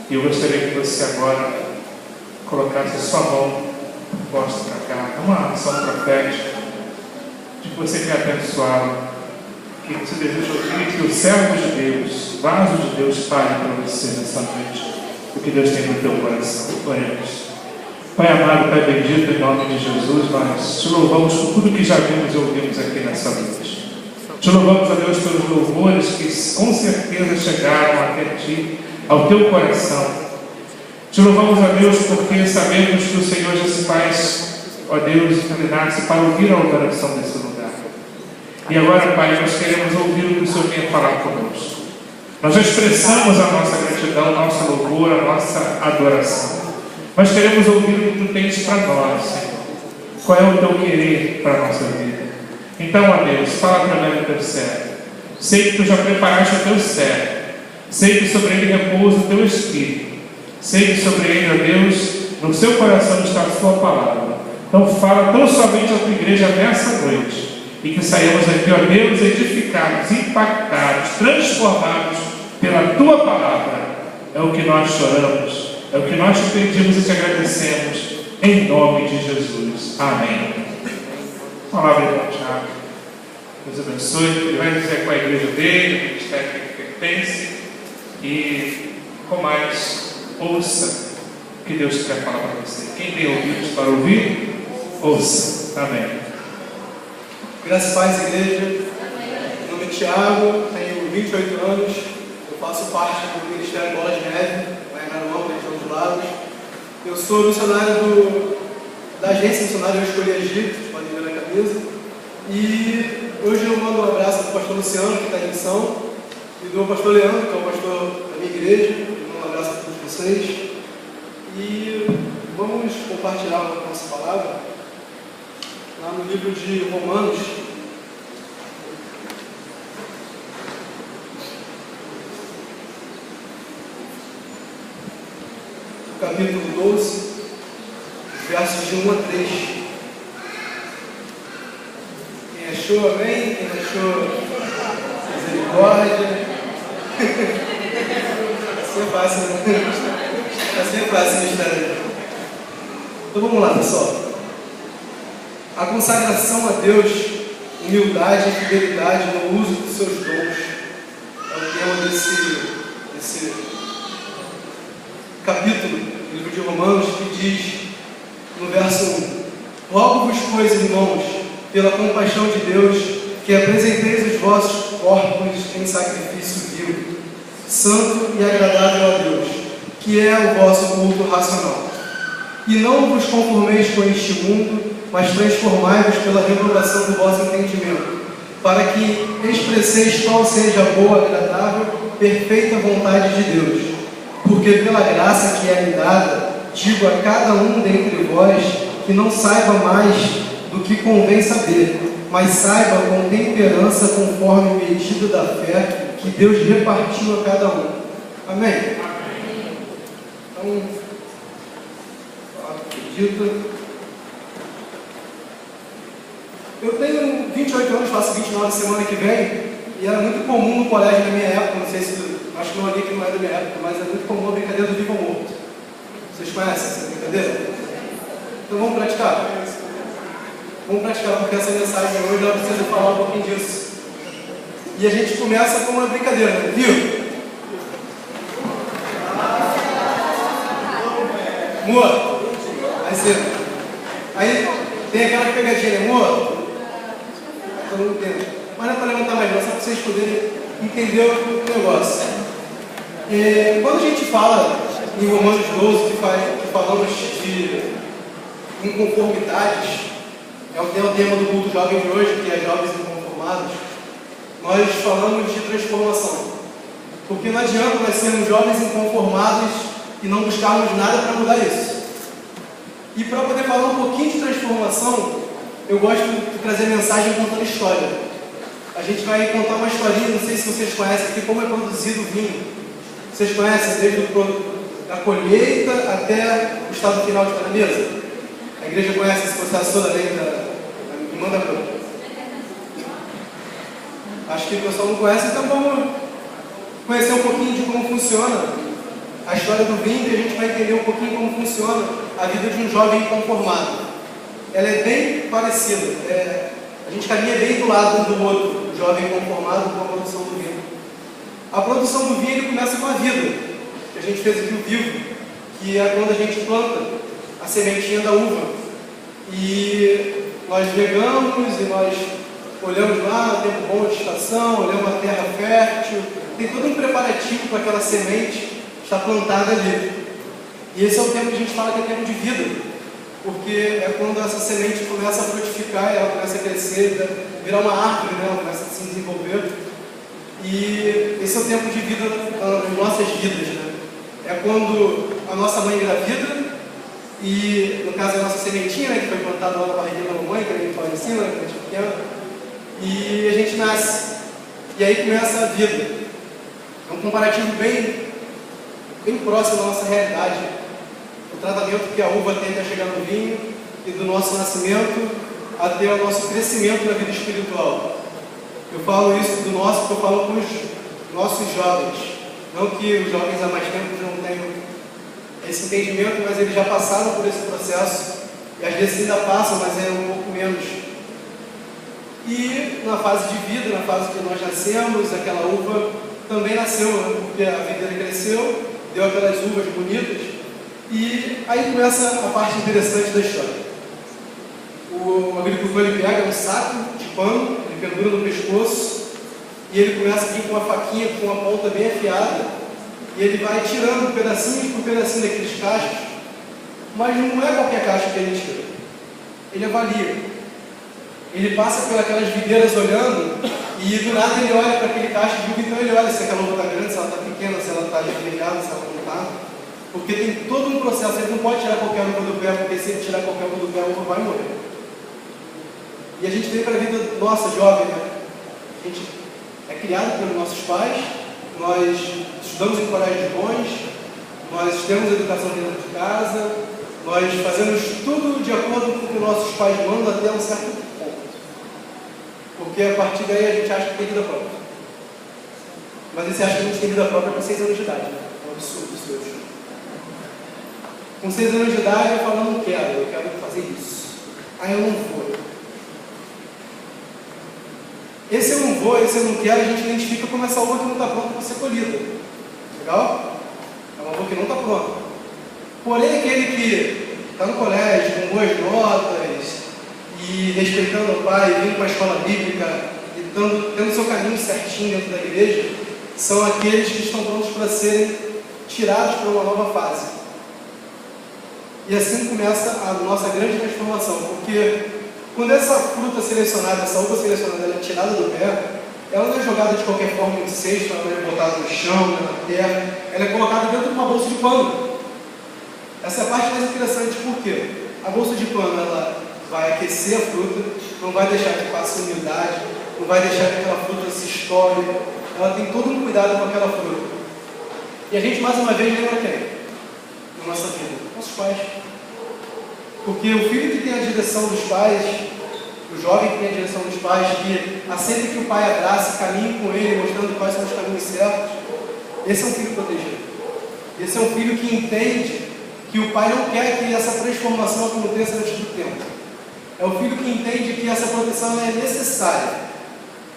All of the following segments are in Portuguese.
E eu gostaria que você agora colocasse a sua mão posta para cá, uma ação profética, de que você quer abençoá-lo, que você deseja ouvir que o servo de Deus, vaso de Deus, fale para você nessa noite o que Deus tem no teu coração. Oremos. Pai amado, Pai bendito, em nome de Jesus, nós te louvamos por tudo que já vimos e ouvimos aqui nessa noite. Te louvamos, a Deus, pelos louvores que com certeza chegaram até ti, ao teu coração. Te louvamos, a Deus, porque sabemos que o Senhor já se faz, ó Deus, inclinar-se para ouvir a oração desse lugar. E agora, Pai, nós queremos ouvir o que o Senhor tem a falar conosco. Nós já expressamos a nossa gratidão, a nossa louvor, a nossa adoração. Nós queremos ouvir o que tu tens para nós, Senhor. Qual é o teu querer para a nossa vida? Então, ó Deus, fala através do teu servo. Sei que tu já preparaste o teu servo. Sei que sobre ele repousa o teu Espírito. Sei que sobre ele, ó Deus, no seu coração está a sua palavra. Então fala tão somente à tua igreja nessa noite. E que saiamos aqui, ó Deus, edificados, impactados, transformados pela tua palavra. É o que nós choramos, é o que nós te pedimos e te agradecemos, em nome de Jesus. Amém. Palavra de Tiago. Deus abençoe. Ele vai dizer com a igreja dele, o ministério que ele pertence. E com mais, ouça o que Deus quer falar para você. Quem tem ouvidos para ouvir, ouça. Amém. Graças e paz, igreja. Meu nome é Tiago, tenho 28 anos, eu faço parte do Ministério Bola de Neve, lá em Aruão, região dos Lagos. Eu sou missionário da agência missionária Eu Escolhi Agir, vocês podem ver na camisa. E hoje eu mando um abraço do pastor Luciano, que está em missão, e do pastor Leandro, que é o pastor da minha igreja. Um abraço a todos vocês. E vamos compartilhar a nossa palavra lá no livro de Romanos, capítulo 12, versos de 1 a 3. Quem achou, amém? Quem achou, misericórdia. Assim é fácil, né? Assim é fácil esse mistério. Então vamos lá, pessoal. A consagração a Deus, humildade e fidelidade no uso dos seus dons é o tema desse capítulo do livro de Romanos, que diz no verso 1: Rogo-vos, pois, irmãos, pela compaixão de Deus, que apresenteis os vossos corpos em sacrifício vivo, santo e agradável a Deus, que é o vosso culto racional. E não vos conformeis com este mundo, mas transformai-vos pela renovação do vosso entendimento, para que expresseis qual seja a boa, agradável, perfeita vontade de Deus. Porque pela graça que é me dada, digo a cada um dentre vós que não saiba mais do que convém saber, mas saiba com temperança conforme a medida da fé que Deus repartiu a cada um. Amém? Então, acredito. Eu tenho 28 anos, faço 29 semana que vem, e era muito comum no colégio na minha época, não sei se, acho que não ali que não é da minha época, mas é muito comum a brincadeira do vivo ou morto. Vocês conhecem essa brincadeira? Então vamos praticar? Vamos praticar, porque essa mensagem hoje ela precisa falar um pouquinho disso. E a gente começa com uma brincadeira, né? Viu? Moa, aí tem aquela pegadinha, né? Moa, todo mundo entende. Mas não é para levantar mais, não, só para vocês poderem entender o negócio. Quando a gente fala em Romanos 12, que falamos de inconformidades, é o tema do culto jovem de hoje, que é jovens inconformados, nós falamos de transformação. Porque não adianta nós sermos jovens inconformados e não buscarmos nada para mudar isso. E para poder falar um pouquinho de transformação, eu gosto de trazer mensagem contando história. A gente vai contar uma historinha, não sei se vocês conhecem aqui, como é produzido o vinho. Vocês conhecem desde a colheita até o estado final de cada mesa? A igreja conhece esse processo todo, além da manda para mim. Acho que o pessoal não conhece, então vamos conhecer um pouquinho de como funciona a história do vinho, e a gente vai entender um pouquinho como funciona a vida de um jovem conformado. Ela é bem parecida. A gente caminha bem do lado um do outro, o jovem conformado com a produção do vinho. A produção do vinho ele começa com a vida, que a gente fez aqui o vivo, que é quando a gente planta a sementinha da uva. E nós regamos e nós olhamos lá, tempo bom de estação, olhamos a terra fértil, tem todo um preparativo para aquela semente estar plantada ali. E esse é o tempo que a gente fala que é tempo de vida, porque é quando essa semente começa a frutificar, ela começa a crescer, virar uma árvore, né? Ela começa a se desenvolver. E esse é o tempo de vida das nossas vidas, né? É quando a nossa mãe engravida, e no caso é a nossa sementinha, né, que foi plantada lá na barriguinha da mamãe, que a gente fala em cima, né, que a gente é pequeno, e a gente nasce. E aí começa a vida. É um comparativo bem próximo da nossa realidade. O tratamento que a uva tem até chegar no vinho, e do nosso nascimento até o nosso crescimento na vida espiritual. Eu falo isso do nosso, porque eu falo com os nossos jovens. Não que os jovens há mais tempo não tenham esse entendimento, mas eles já passaram por esse processo, e às vezes ainda passam, mas é um pouco menos. E na fase de vida, na fase que nós nascemos, aquela uva também nasceu, né? Porque a videira cresceu, deu aquelas uvas bonitas, e aí começa a parte interessante da história. O agricultor ele pega um saco de pano, ele pendura no pescoço, e ele começa a vir com uma faquinha, com uma ponta bem afiada, e ele vai tirando pedacinho por pedacinho daqueles cachos, mas não é qualquer cacho que ele tira. Ele avalia. Ele passa pelas videiras olhando, e do nada ele olha para aquele cacho de uva, então ele olha se aquela uva está grande, se ela está pequena, se ela está esverdeada, se ela não está. Porque tem todo um processo, ele não pode tirar qualquer uva do pé, porque se ele tirar qualquer uva do pé, a uva vai morrer. E a gente vem para a vida nossa, jovem, né? A gente é criado pelos nossos pais, nós estudamos em colégios bons, nós temos educação dentro de casa, nós fazemos tudo de acordo com o que nossos pais mandam até um certo ponto. Porque a partir daí a gente acha que tem vida própria. Mas esse acha que a gente tem vida própria com 6 anos de idade, né? É um absurdo isso hoje. Com 6 anos de idade eu falo, não quero, eu quero fazer isso. Aí eu não vou. Esse eu não vou, esse eu não quero, a gente identifica como essa uva que não está pronta para ser colhida. Legal? É uma uva que não está pronta. Porém, aquele que está no colégio, com boas notas, e respeitando o pai, vindo para a escola bíblica, e tendo seu caminho certinho dentro da igreja, são aqueles que estão prontos para serem tirados para uma nova fase. E assim começa a nossa grande transformação, porque quando essa fruta selecionada, essa uva selecionada, ela é tirada do pé, ela não é jogada de qualquer forma em cesto, ela não é botada no chão, na terra, ela é colocada dentro de uma bolsa de pano. Essa é a parte mais interessante, porque a bolsa de pano ela vai aquecer a fruta, não vai deixar que passe umidade, não vai deixar que aquela fruta se estoure, ela tem todo um cuidado com aquela fruta. E a gente mais uma vez lembra quem? Na nossa vida? Nossos pais. Porque o filho que tem a direção dos pais, o jovem que tem a direção dos pais, que aceita que o pai abraça, caminhe com ele, mostrando quais são os caminhos certos, esse é um filho protegido. Esse é um filho que entende que o pai não quer que essa transformação aconteça antes do tempo. É o filho que entende que essa proteção é necessária.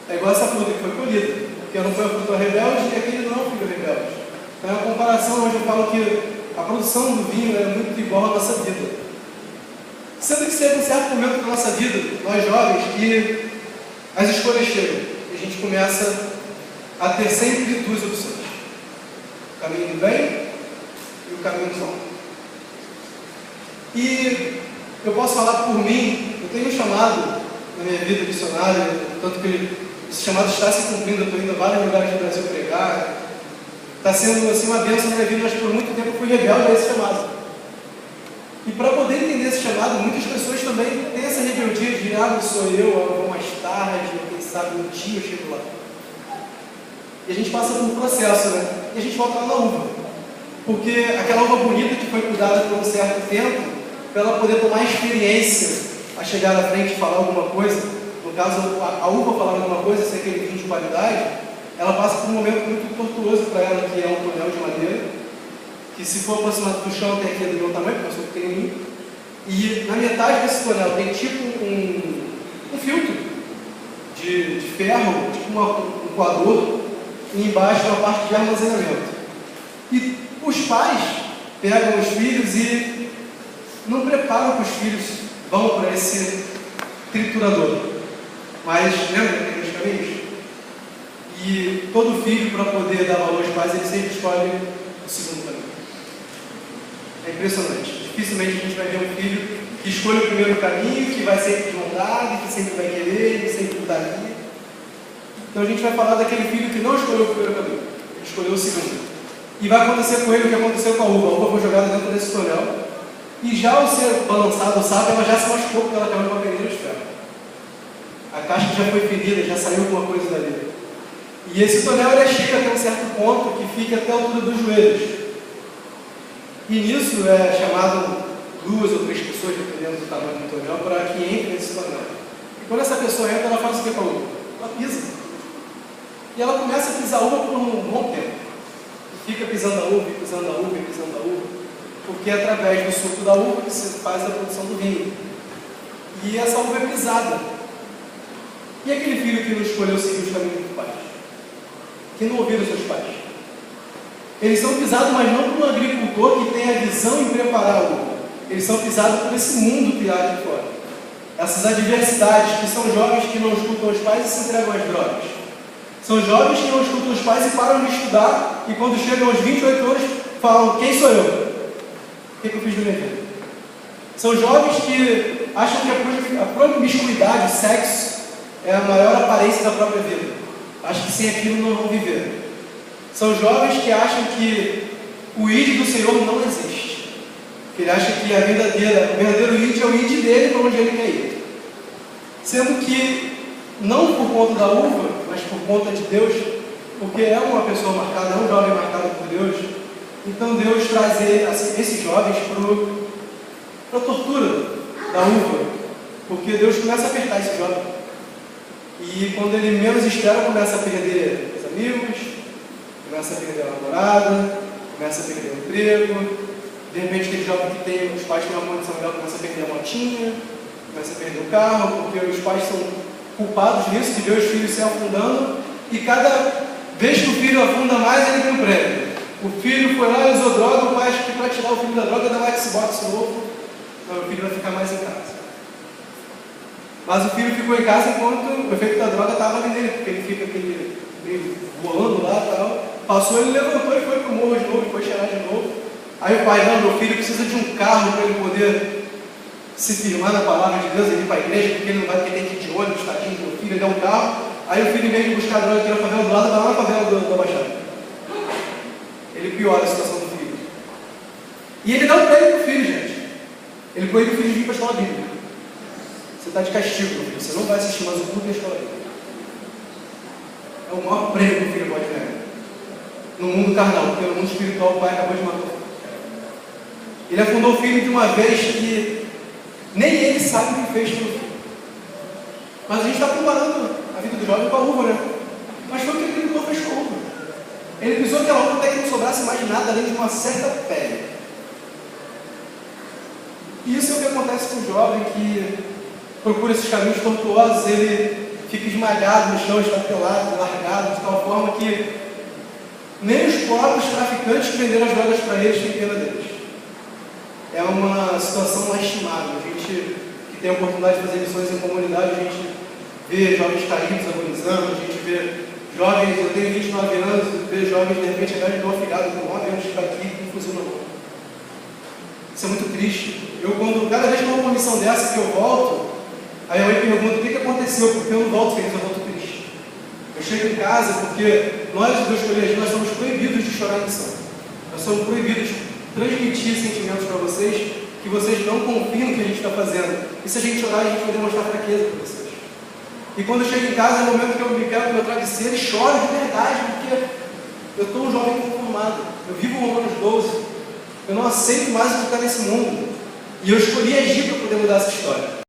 É igual essa fruta que foi colhida, porque não foi a fruta rebelde e aquele não é um filho rebelde. Então é uma comparação onde eu falo que a produção do vinho é muito igual à nossa vida. Sendo que chega um certo momento da nossa vida, nós jovens, que as escolhas chegam. E a gente começa a ter sempre 2 opções. O caminho do bem e o caminho do mal. E eu posso falar por mim, eu tenho um chamado na minha vida missionária, tanto que esse chamado está se cumprindo, eu estou indo a vários lugares do Brasil pregar. Está sendo assim, uma bênção na minha vida, mas por muito tempo eu fui rebelde a esse chamado. E para poder entender esse chamado, muitas pessoas também têm essa rebeldia de não sou eu vou mais tarde, quem sabe um dia eu chego lá. E a gente passa por um processo, né? E a gente volta lá na uva. Porque aquela uva bonita que foi cuidada por um certo tempo, para ela poder tomar experiência a chegar na frente e falar alguma coisa, no caso a uva falar alguma coisa, ser aquele vinho de qualidade, ela passa por um momento muito tortuoso para ela, que é um tonel de madeira, que se for aproximado do chão tem aqui do meu tamanho, porque eu sou pequenininho, e na metade desse tonel tem tipo um filtro de ferro, tipo um coador, e embaixo é uma parte de armazenamento. E os pais pegam os filhos e não preparam que os filhos vão para esse triturador. Mas lembra daqueles caminhos? E todo filho, para poder dar valor aos pais, ele sempre escolhe o segundo caminho. É impressionante. Dificilmente a gente vai ver um filho que escolhe o primeiro caminho, que vai sempre de vontade, que sempre vai querer, que sempre está ali. Então a gente vai falar daquele filho que não escolheu o primeiro caminho, ele escolheu o segundo. E vai acontecer com ele o que aconteceu com a uva. A uva foi jogada dentro desse tonel. E já ao ser balançado o sapo, ela já se machucou porque ela caiu numa peneira de ferro. A casca já foi ferida, já saiu alguma coisa dali. E esse tonel ele é cheio até um certo ponto que fica até a altura dos joelhos. E nisso é chamado 2 ou 3 pessoas, dependendo do tamanho do tonel, para que entre nesse tonel. E quando essa pessoa entra, ela faz o que com a uva? Ela pisa. E ela começa a pisar a uva por um bom tempo. E fica pisando a uva, e pisando a uva, e pisando a uva. Porque é através do suco da uva que se faz a produção do vinho. E essa uva é pisada. E aquele filho que não escolheu seguir os caminhos dos pais? Que não ouviram os seus pais? Eles são pisados, mas não por um agricultor que tem a visão em preparar a uva. Eles são pisados por esse mundo que há de fora. Essas adversidades, que são jovens que não escutam os pais e se entregam às drogas. São jovens que não escutam os pais e param de estudar, e quando chegam aos 28 anos, falam: quem sou eu? O que eu fiz da minha vida? São jovens que acham que a promiscuidade, o sexo, é a maior aparência da própria vida. Acham que sem aquilo não vão viver. São jovens que acham que o id do Senhor não existe. Que ele acha que o verdadeiro id é o id dele para onde ele quer ir. Sendo que, não por conta da uva, mas por conta de Deus, porque é uma pessoa marcada, é um jovem marcado por Deus, então Deus traz esses jovens para a tortura da uva, porque Deus começa a apertar esse jovem. E quando ele menos espera, começa a perder os amigos, começa a perder a namorada, começa a perder o emprego. De repente, aquele jovem que tem, os pais têm uma condição melhor, começa a perder a motinha, começa a perder o carro, porque os pais são culpados disso, de ver os filhos se afundando, e cada vez que o filho afunda mais, ele tem um prêmio. O filho foi lá e usou droga, o pai acha que para tirar o filho da droga, dá mais Xbox novo, então o filho vai ficar mais em casa. Mas o filho ficou em casa enquanto o efeito da droga estava ali nele, porque ele fica meio voando lá e tal. Passou, ele levantou e foi para o morro de novo, foi cheirar de novo. Aí o pai: não, meu filho precisa de um carro para ele poder se firmar na palavra de Deus, ele ir para a igreja, porque ele não vai ter que ir de ônibus, tadinho do meu filho, ele dá um carro. Aí o filho, em vez de buscar droga aqui na favela do lado, vai lá na favela da Baixada. Ele piora a situação do filho. E ele dá um prêmio para o filho, gente. Ele proíbe o filho de vir para a escola bíblica. Você está de castigo, meu filho. Você não vai assistir mais o culto da escola bíblica. É o maior prêmio que o filho pode ganhar. No mundo carnal, porque no mundo espiritual o pai acabou de matar o filho. Ele afundou o filho de uma vez que nem ele sabe o que fez pelo filho. Mas a gente está comparando a vida do jovem com a uva, né? Mas foi o que aquele agricultor fez com a uva. Ele pisou aquela uva até que não sobrasse mais nada além de uma certa pele. E isso é o que acontece com o jovem que procura esses caminhos tortuosos. Ele fica esmagado no chão, estatelado, largado, de tal forma que nem os próprios traficantes que venderam as drogas para eles têm pena deles. É uma situação lastimável. A gente que tem a oportunidade de fazer missões em comunidade, a gente vê jovens caídos, agonizando, a gente vê jovens, eu tenho 29 anos, ver jovens de repente chegarem de novo afogado com 9 anos de daqui com um fuzil na mão. Isso é muito triste. Cada vez que eu vou uma missão dessa que eu volto, aí eu me pergunto o que aconteceu, porque eu não volto feliz, eu volto triste. Eu chego em casa porque nós, Deus Colegiais, nós somos proibidos de chorar em missão. Nós somos proibidos de transmitir sentimentos para vocês que vocês não confiam no que a gente está fazendo. E se a gente chorar, a gente vai demonstrar fraqueza para vocês. E quando eu chego em casa, é o momento que eu me pego no meu travesseiro e choro de verdade, porque eu estou um jovem conformado. Eu vivo o Romanos 12. Eu não aceito mais o que está nesse mundo. E eu escolhi agir para poder mudar essa história.